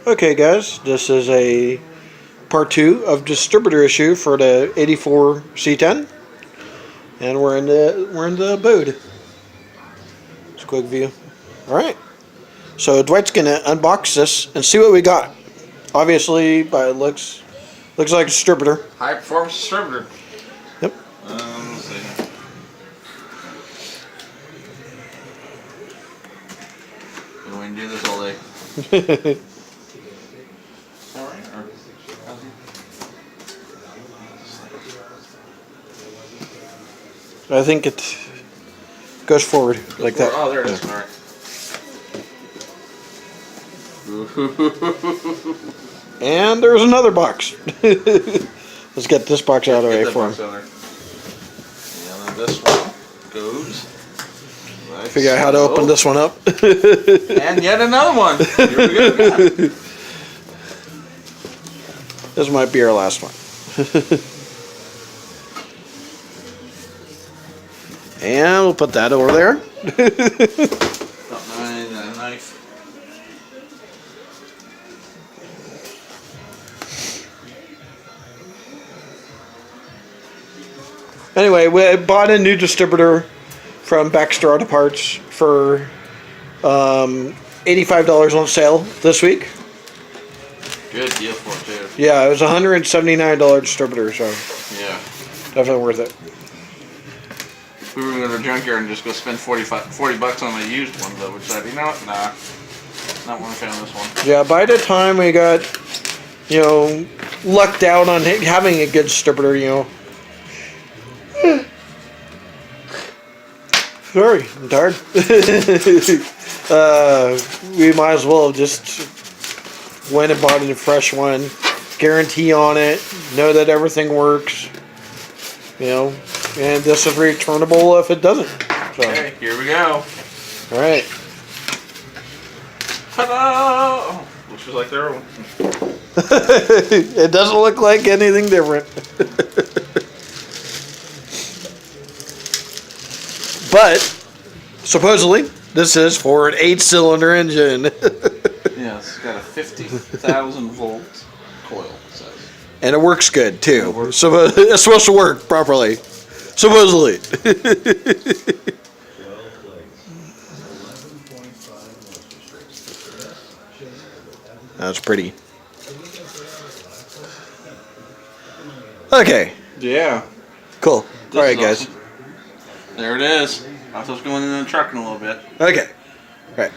Okay, guys, this is a part 2 of distributor issue for the 84 C10, and we're in the boot. Just a quick view. All right, so Dwight's gonna unbox this and see what we got. Obviously, by it looks like a distributor. High performance distributor. Yep. Let's see. Been waiting to do this all day. Alright, or I think it goes forward like that. Oh, there it is. Yeah. Alright. And there's another box. Let's get this box out of the way for him. And then this one goes. Like Figure out how to open this one up. And yet another one. Here we go again. This might be our last one. And we'll put that over there. A knife. Anyway, we bought a new distributor from Baxter Auto Parts for $85 on sale this week. Good deal for it, too. Yeah, it was a $179 distributor, so Yeah. definitely worth it. We were going to the junkyard and just go spend 40 bucks on a used one, though. We decided, you know what? Nah. Not when we found this one. Yeah, by the time we got, lucked out on having a good distributor, Sorry, I'm tired. We might as well have just went and bought a fresh one. Guarantee on it. Know that everything works. And this is returnable if it doesn't. So. Okay, here we go. All right. Ta-da! Oh, looks just like their own. It doesn't look like anything different. But supposedly this is for an 8-cylinder engine. Yeah, it's got a 50,000 volt coil, it says. And it works good too. So it's supposed to work properly. Supposedly. That's pretty. Okay. Yeah. Cool. This All right, is guys. awesome. There it is. I was going in the truck in a little bit. Okay. All right.